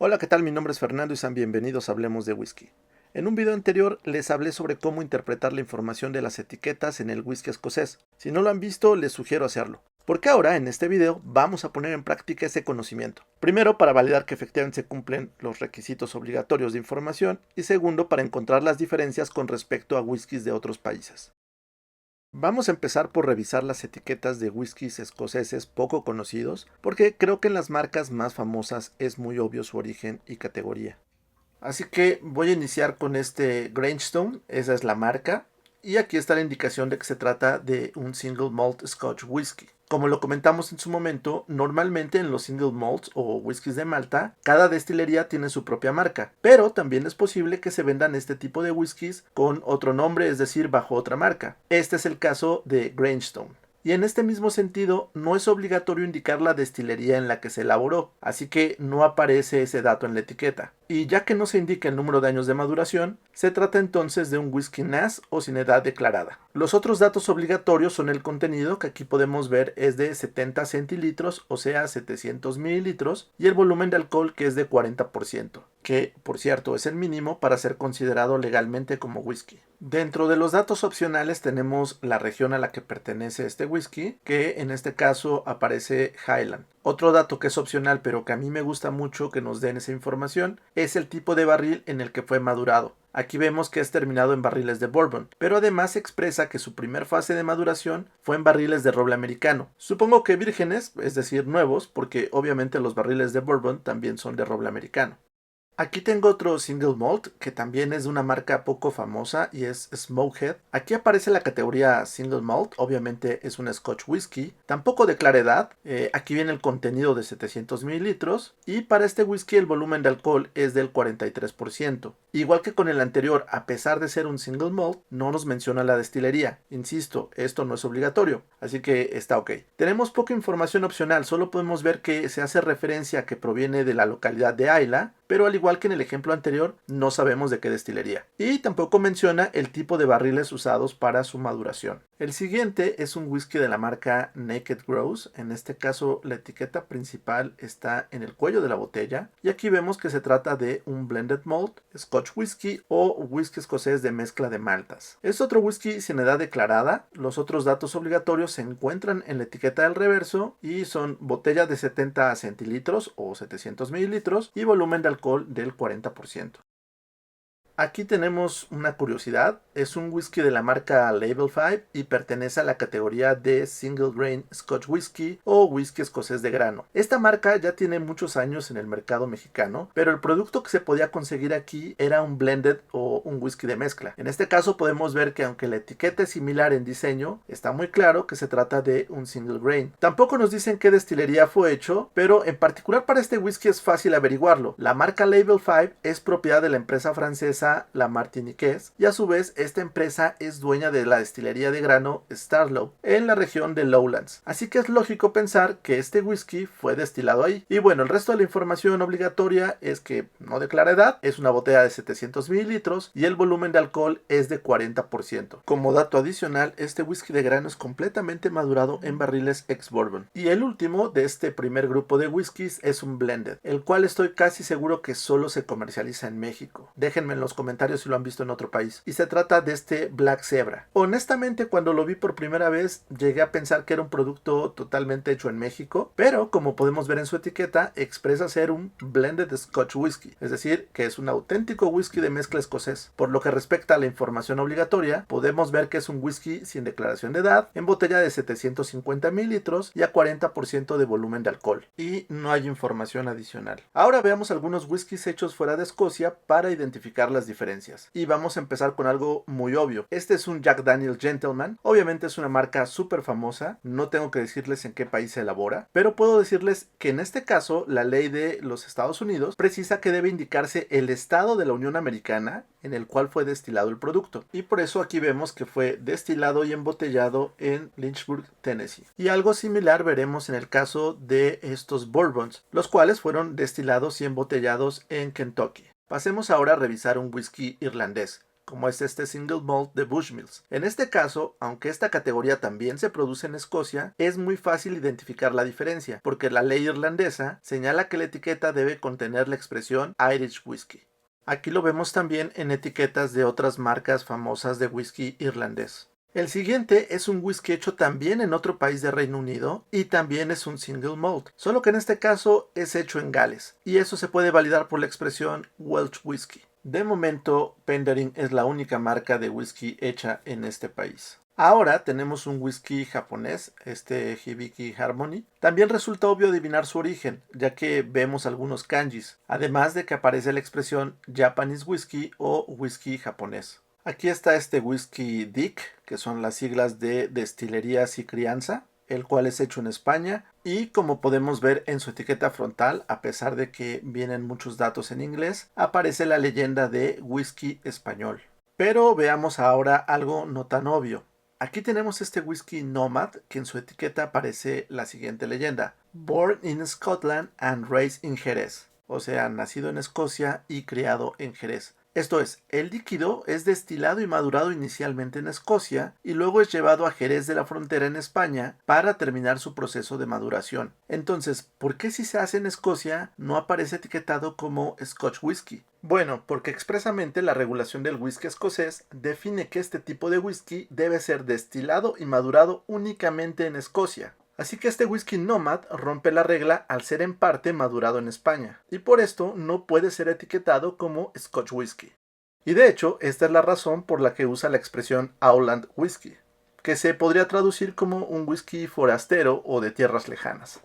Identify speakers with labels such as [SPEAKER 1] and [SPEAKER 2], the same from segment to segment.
[SPEAKER 1] Hola, ¿qué tal? Mi nombre es Fernando y sean bienvenidos a Hablemos de Whisky. En un video anterior les hablé sobre cómo interpretar la información de las etiquetas en el whisky escocés. Si no lo han visto, les sugiero hacerlo. Porque ahora, en este video, vamos a poner en práctica ese conocimiento. Primero, para validar que efectivamente se cumplen los requisitos obligatorios de información, y segundo, para encontrar las diferencias con respecto a whiskies de otros países. Vamos a empezar por revisar las etiquetas de whiskies escoceses poco conocidos, porque creo que en las marcas más famosas es muy obvio su origen y categoría. Así que voy a iniciar con este Grangerstone, esa es la marca, y aquí está la indicación de que se trata de un Single Malt Scotch Whisky. Como lo comentamos en su momento, normalmente en los single malts o whiskies de Malta, cada destilería tiene su propia marca, pero también es posible que se vendan este tipo de whiskies con otro nombre, es decir, bajo otra marca. Este es el caso de Grangerstone. Y en este mismo sentido, no es obligatorio indicar la destilería en la que se elaboró, así que no aparece ese dato en la etiqueta. Y ya que no se indica el número de años de maduración, se trata entonces de un whisky NAS o sin edad declarada. Los otros datos obligatorios son el contenido, que aquí podemos ver es de 70 centilitros, o sea 700 mililitros, y el volumen de alcohol, que es de 40%, que por cierto es el mínimo para ser considerado legalmente como whisky. Dentro de los datos opcionales tenemos la región a la que pertenece este whisky, que en este caso aparece Highland. Otro dato que es opcional pero que a mí me gusta mucho que nos den esa información es el tipo de barril en el que fue madurado. Aquí vemos que es terminado en barriles de bourbon, pero además expresa que su primer fase de maduración fue en barriles de roble americano. Supongo que vírgenes, es decir, nuevos, porque obviamente los barriles de bourbon también son de roble americano. Aquí tengo otro single malt que también es de una marca poco famosa y es Smokehead. Aquí aparece la categoría single malt, obviamente es un Scotch whisky, tampoco declara edad. Aquí viene el contenido de 700 mililitros y para este whisky el volumen de alcohol es del 43%. Igual que con el anterior, a pesar de ser un single malt, no nos menciona la destilería. Insisto, esto no es obligatorio, así que está ok. Tenemos poca información opcional, solo podemos ver que se hace referencia a que proviene de la localidad de Islay, pero al igual que en el ejemplo anterior, no sabemos de qué destilería. Y tampoco menciona el tipo de barriles usados para su maduración. El siguiente es un whisky de la marca Naked Grouse. En este caso, la etiqueta principal está en el cuello de la botella. Y aquí vemos que se trata de un blended malt, Scotch whisky o whisky escocés de mezcla de maltas. Es otro whisky sin edad declarada. Los otros datos obligatorios se encuentran en la etiqueta del reverso y son botella de 70 centilitros o 700 mililitros y volumen de alcohol del 40%. Aquí tenemos una curiosidad, es un whisky de la marca Label 5 y pertenece a la categoría de Single Grain Scotch Whisky o whisky escocés de grano. Esta marca ya tiene muchos años en el mercado mexicano, pero el producto que se podía conseguir aquí era un blended o un whisky de mezcla. En este caso podemos ver que aunque la etiqueta es similar en diseño, está muy claro que se trata de un Single Grain. Tampoco nos dicen qué destilería fue hecho, pero en particular para este whisky es fácil averiguarlo. La marca Label 5 es propiedad de la empresa francesa La Martiniquaise y a su vez esta empresa es dueña de la destilería de grano Starlow en la región de Lowlands, así que es lógico pensar que este whisky fue destilado ahí. Y bueno, el resto de la información obligatoria es que no declara edad, es una botella de 700 mililitros y el volumen de alcohol es de 40%. Como dato adicional, este whisky de grano es completamente madurado en barriles ex bourbon. Y el último de este primer grupo de whiskies es un blended, el cual estoy casi seguro que solo se comercializa en México. Déjenme en los comentarios si lo han visto en otro país. Y se trata de este Black Zebra. Honestamente, cuando lo vi por primera vez, llegué a pensar que era un producto totalmente hecho en México, pero como podemos ver en su etiqueta, expresa ser un blended Scotch whisky, es decir, que es un auténtico whisky de mezcla escocés. Por lo que respecta a la información obligatoria, podemos ver que es un whisky sin declaración de edad, en botella de 750 mililitros y a 40% de volumen de alcohol. Y no hay información adicional. Ahora veamos algunos whiskies hechos fuera de Escocia para identificar las diferencias. Y vamos a empezar con algo muy obvio. Este es un Jack Daniel's Gentleman. Obviamente es una marca súper famosa. No tengo que decirles en qué país se elabora, pero puedo decirles que en este caso la ley de los Estados Unidos precisa que debe indicarse el estado de la Unión Americana en el cual fue destilado el producto. Y por eso aquí vemos que fue destilado y embotellado en Lynchburg, Tennessee. Y algo similar veremos en el caso de estos bourbons, los cuales fueron destilados y embotellados en Kentucky. Pasemos ahora a revisar un whisky irlandés. como es este Single Malt de Bushmills. En este caso, aunque esta categoría también se produce en Escocia, es muy fácil identificar la diferencia, porque la ley irlandesa señala que la etiqueta debe contener la expresión Irish Whiskey. Aquí lo vemos también en etiquetas de otras marcas famosas de whisky irlandés. El siguiente es un whisky hecho también en otro país de Reino Unido y también es un single malt, solo que en este caso es hecho en Gales y eso se puede validar por la expresión Welsh Whisky. De momento, Penderyn es la única marca de whisky hecha en este país. Ahora tenemos un whisky japonés, este Hibiki Harmony. También resulta obvio adivinar su origen, ya que vemos algunos kanjis, además de que aparece la expresión Japanese Whisky o whisky japonés. Aquí está este whisky DIC, que son las siglas de Destilerías y Crianza, el cual es hecho en España y como podemos ver en su etiqueta frontal, a pesar de que vienen muchos datos en inglés, aparece la leyenda de whisky español. Pero veamos ahora algo no tan obvio. Aquí tenemos este whisky Nomad, que en su etiqueta aparece la siguiente leyenda: Born in Scotland and raised in Jerez, o sea, nacido en Escocia y criado en Jerez. Esto es, el líquido es destilado y madurado inicialmente en Escocia y luego es llevado a Jerez de la Frontera en España para terminar su proceso de maduración. Entonces, ¿por qué si se hace en Escocia no aparece etiquetado como Scotch Whisky? Bueno, porque expresamente la regulación del whisky escocés define que este tipo de whisky debe ser destilado y madurado únicamente en Escocia. Así que este whisky Nomad rompe la regla al ser en parte madurado en España, y por esto no puede ser etiquetado como Scotch Whisky. Y de hecho, esta es la razón por la que usa la expresión Outland Whisky, que se podría traducir como un whisky forastero o de tierras lejanas.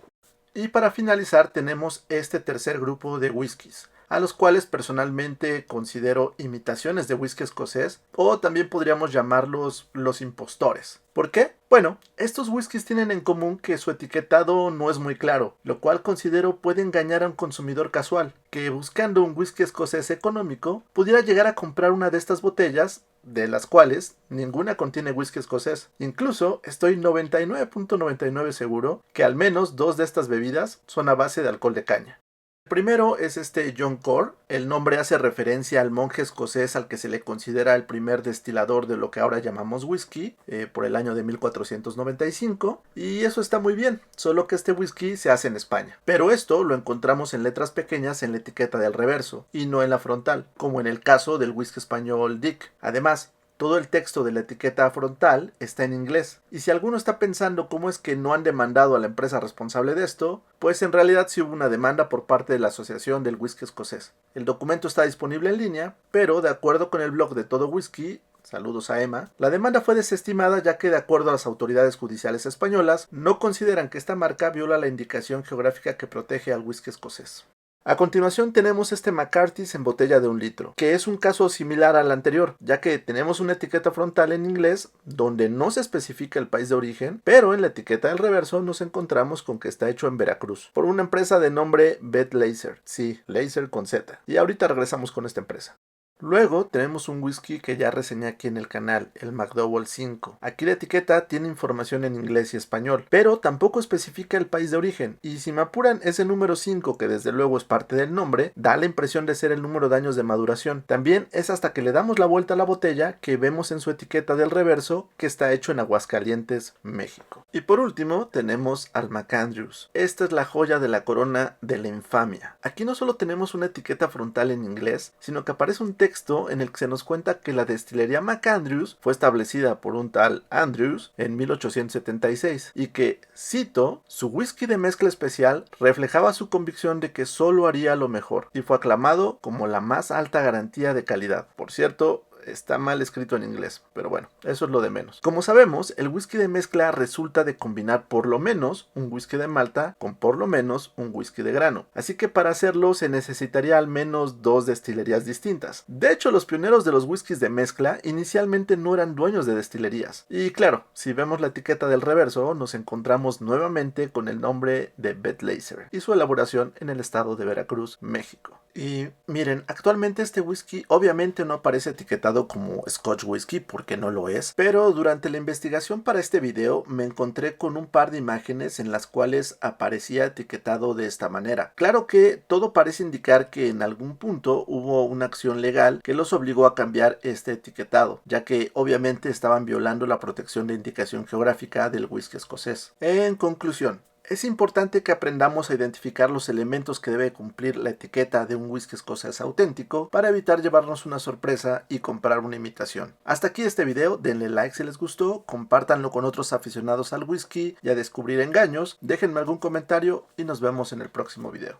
[SPEAKER 1] Y para finalizar tenemos este tercer grupo de whiskies, a los cuales personalmente considero imitaciones de whisky escocés, o también podríamos llamarlos los impostores. ¿Por qué? Bueno, estos whiskies tienen en común que su etiquetado no es muy claro, lo cual considero puede engañar a un consumidor casual, que buscando un whisky escocés económico, pudiera llegar a comprar una de estas botellas, de las cuales ninguna contiene whisky escocés. Incluso estoy 99.99 seguro que al menos dos de estas bebidas son a base de alcohol de caña. El primero es este John Core. El nombre hace referencia al monje escocés al que se le considera el primer destilador de lo que ahora llamamos whisky, por el año de 1495, y eso está muy bien, solo que este whisky se hace en España. Pero esto lo encontramos en letras pequeñas en la etiqueta del reverso, y no en la frontal, como en el caso del whisky español Dick. Además, todo el texto de la etiqueta frontal está en inglés. Y si alguno está pensando cómo es que no han demandado a la empresa responsable de esto, pues en realidad sí hubo una demanda por parte de la Asociación del Whisky Escocés. El documento está disponible en línea, pero de acuerdo con el blog de Todo Whisky, saludos a Emma, la demanda fue desestimada ya que de acuerdo a las autoridades judiciales españolas, no consideran que esta marca viola la indicación geográfica que protege al whisky escocés. A continuación tenemos este McCarthy's en botella de 1 litro, que es un caso similar al anterior, ya que tenemos una etiqueta frontal en inglés donde no se especifica el país de origen, pero en la etiqueta del reverso nos encontramos con que está hecho en Veracruz, por una empresa de nombre Bet Laser, sí, Laser con Z, y ahorita regresamos con esta empresa. Luego tenemos un whisky que ya reseñé aquí en el canal, el McDowell 5. Aquí la etiqueta tiene información en inglés y español, pero tampoco especifica el país de origen. Y si me apuran, ese número 5, que desde luego es parte del nombre, da la impresión de ser el número de años de maduración. También es hasta que le damos la vuelta a la botella que vemos en su etiqueta del reverso que está hecho en Aguascalientes, México. Y por último tenemos al MacAndrews. Esta es la joya de la corona de la infamia. Aquí no solo tenemos una etiqueta frontal en inglés, sino que aparece un texto en el que se nos cuenta que la destilería MacAndrews fue establecida por un tal Andrews en 1876 y que, cito, su whisky de mezcla especial reflejaba su convicción de que solo haría lo mejor y fue aclamado como la más alta garantía de calidad. Por cierto, está mal escrito en inglés, pero bueno, eso es lo de menos. Como sabemos, el whisky de mezcla resulta de combinar por lo menos un whisky de malta con por lo menos un whisky de grano. Así que para hacerlo se necesitaría al menos dos destilerías distintas. De hecho, los pioneros de los whiskies de mezcla inicialmente no eran dueños de destilerías. Y claro, si vemos la etiqueta del reverso, nos encontramos nuevamente con el nombre de Bet Laser y su elaboración en el estado de Veracruz, México. Y miren, actualmente este whisky obviamente no aparece etiquetado etiquetado como Scotch Whisky porque no lo es, pero durante la investigación para este video me encontré con un par de imágenes en las cuales aparecía etiquetado de esta manera. Claro que todo parece indicar que en algún punto hubo una acción legal que los obligó a cambiar este etiquetado, ya que obviamente estaban violando la protección de indicación geográfica del whisky escocés. En conclusión, es importante que aprendamos a identificar los elementos que debe cumplir la etiqueta de un whisky escocés auténtico para evitar llevarnos una sorpresa y comprar una imitación. Hasta aquí este video, denle like si les gustó, compártanlo con otros aficionados al whisky y a descubrir engaños, déjenme algún comentario y nos vemos en el próximo video.